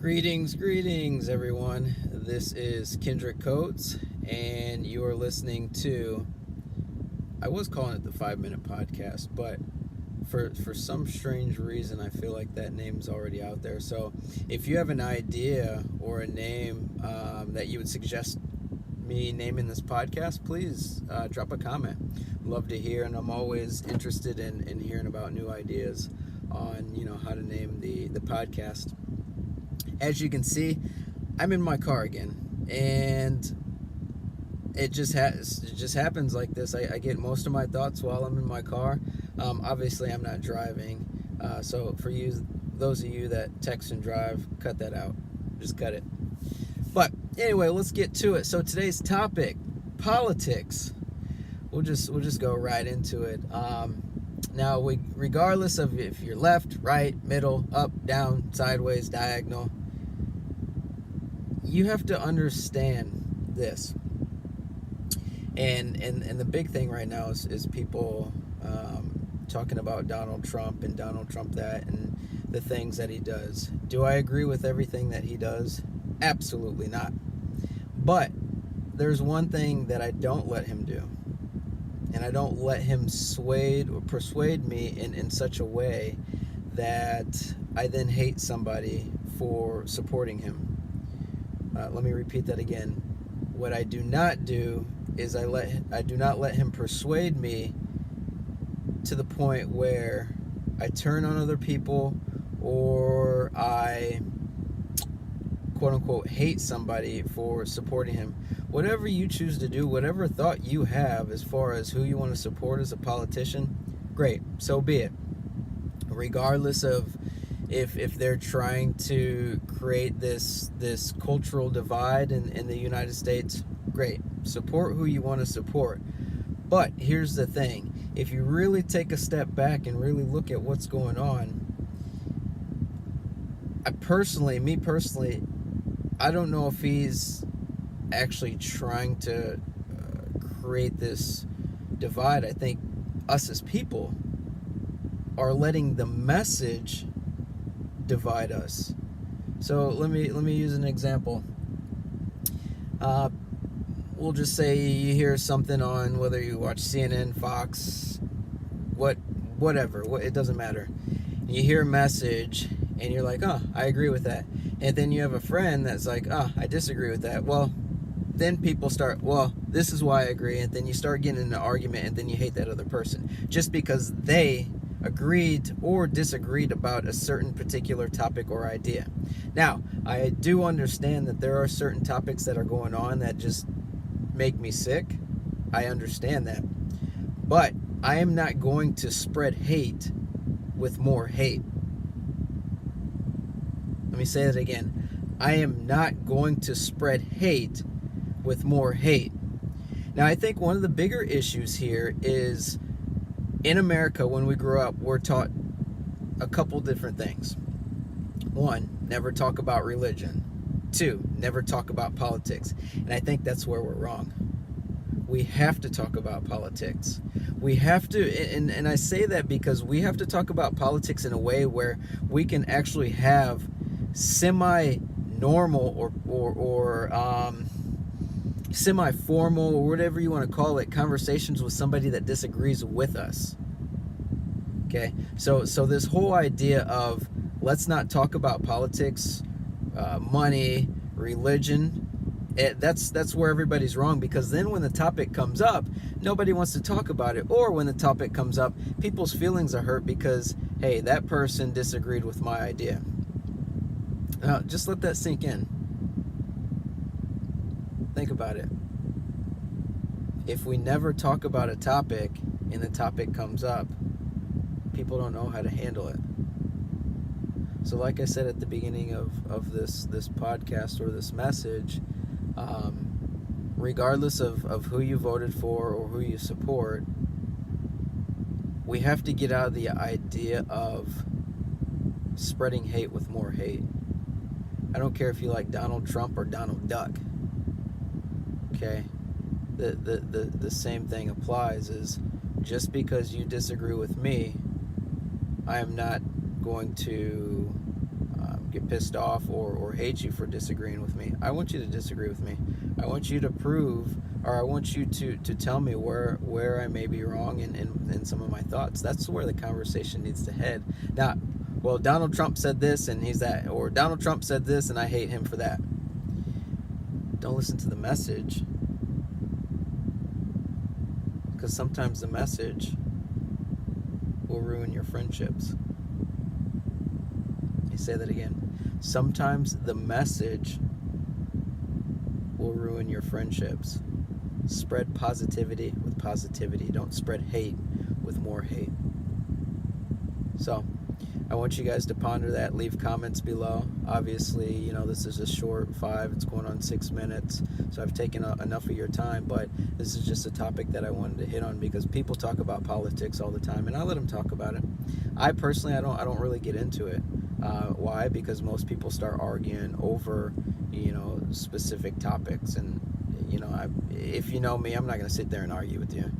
Greetings, everyone. This is Kendrick Coates, and you are listening to, I was calling it the 5-Minute Podcast, but for some strange reason, I feel like that name's already out there. So if you have an idea or a name that you would suggest me naming this podcast, please drop a comment. Love to hear, and I'm always interested in hearing about new ideas on, how to name the podcast. As you can see, I'm in my car again, and it just happens like this. I get most of my thoughts while I'm in my car. Obviously, I'm not driving, so for those of you that text and drive, cut that out. Just cut it. But anyway, let's get to it. So today's topic, politics. We'll just go right into it. Now, regardless of if you're left, right, middle, up, down, sideways, diagonal, you have to understand this. And the big thing right now is people talking about Donald Trump and Donald Trump that and the things that he does. Do I agree with everything that he does? Absolutely not. But there's one thing that I don't let him do. And I don't let him persuade me in such a way that I then hate somebody for supporting him. Let me repeat that again. What I do not do is I do not let him persuade me to the point where I turn on other people or I quote unquote hate somebody for supporting him. Whatever you choose to do, whatever thought you have as far as who you want to support as a politician, great, so be it. Regardless of if they're trying to create this cultural divide in the United States, great, support who you want to support. But here's the thing, if you really take a step back and really look at what's going on, me personally, I don't know if he's actually trying to create this divide. I think us as people are letting the message divide us. So let me use an example. We'll just say you hear something on, whether you watch CNN, Fox, whatever, it doesn't matter. You hear a message and you're like, oh, I agree with that. And then you have a friend that's like, oh, I disagree with that. Well, then people start, well, this is why I agree. And then you start getting in an argument, and then you hate that other person just because they agreed or disagreed about a certain particular topic or idea. Now, I do understand that there are certain topics that are going on that just make me sick. I understand that. But I am not going to spread hate with more hate. Let me say that again. I am not going to spread hate with more hate. Now, I think one of the bigger issues here is in America, when we grow up, we're taught a couple different things. 1, never talk about religion. 2, never talk about politics. And I think that's where we're wrong. We have to talk about politics. We have to, and I say that because we have to talk about politics in a way where we can actually have semi-normal or semi-formal, or whatever you want to call it, conversations with somebody that disagrees with us. Okay, so this whole idea of let's not talk about politics, money, religion, that's where everybody's wrong, because then when the topic comes up, nobody wants to talk about it. Or when the topic comes up, people's feelings are hurt because, hey, that person disagreed with my idea. Now, just let that sink in. Think about it. If we never talk about a topic and the topic comes up, people don't know how to handle it. So like I said at the beginning of this podcast or this message, regardless of who you voted for or who you support, we have to get out of the idea of spreading hate with more hate. I don't care if you like Donald Trump or Donald Duck. Okay? The same thing applies, is just because you disagree with me, I am not going to get pissed off or hate you for disagreeing with me. I want you to disagree with me. I want you to prove, or I want you to tell me where I may be wrong in some of my thoughts. That's where the conversation needs to head. Not, well, Donald Trump said this and he's that, or Donald Trump said this and I hate him for that. Don't listen to the message, because sometimes the message will ruin your friendships. Let me say that again. Sometimes the message will ruin your friendships. Spread positivity with positivity. Don't spread hate with more hate. So, I want you guys to ponder that. Leave comments below. Obviously, this is a short 5. It's going on 6 minutes. So I've taken enough of your time, but this is just a topic that I wanted to hit on because people talk about politics all the time, and I let them talk about it. I personally, I don't really get into it. Why? Because most people start arguing over, specific topics. And, if you know me, I'm not going to sit there and argue with you.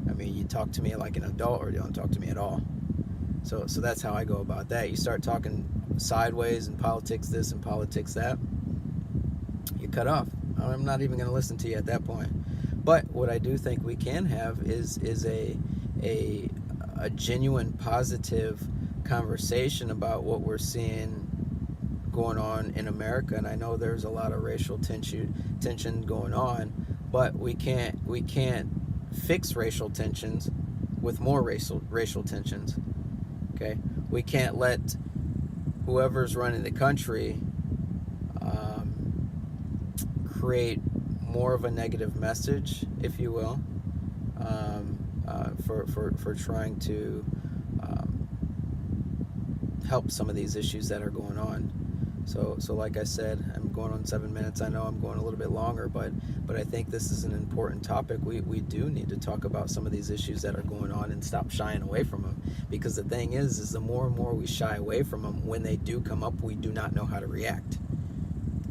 I mean, you talk to me like an adult or you don't talk to me at all. So that's how I go about that. You start talking sideways and politics this and politics that, you're cut off. I'm not even going to listen to you at that point. But what I do think we can have is a genuine positive conversation about what we're seeing going on in America. And I know there's a lot of racial tension going on, but we can't fix racial tensions with more racial tensions. Okay, we can't let whoever's running the country create more of a negative message, if you will, for trying to help some of these issues that are going on. So like I said, I'm going on 7 minutes. I know I'm going a little bit longer, but I think this is an important topic. We do need to talk about some of these issues that are going on and stop shying away from them. Because the thing is the more and more we shy away from them, when they do come up, we do not know how to react.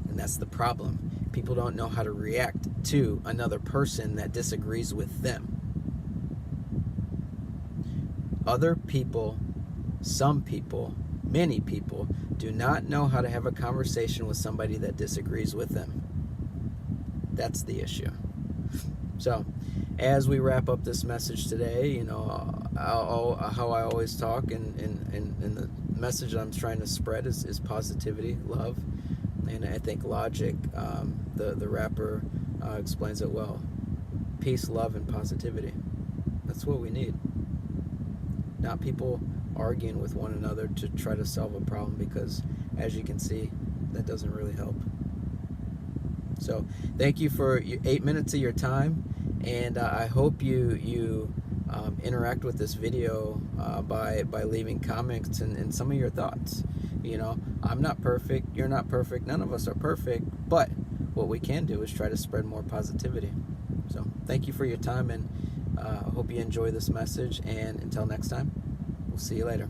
And that's the problem. People don't know how to react to another person that disagrees with them. Other people, some people, many people do not know how to have a conversation with somebody that disagrees with them. That's the issue. So, as we wrap up this message today, how I always talk and the message I'm trying to spread is positivity, love, and I think Logic, the rapper, explains it well. Peace, love, and positivity. That's what we need. Not people arguing with one another to try to solve a problem, because as you can see, that doesn't really help. So thank you for 8 minutes of your time, and I hope you interact with this video by leaving comments and some of your thoughts. I'm not perfect, you're not perfect, none of us are perfect, but what we can do is try to spread more positivity. So thank you for your time, and I hope you enjoy this message, and until next time, we'll see you later.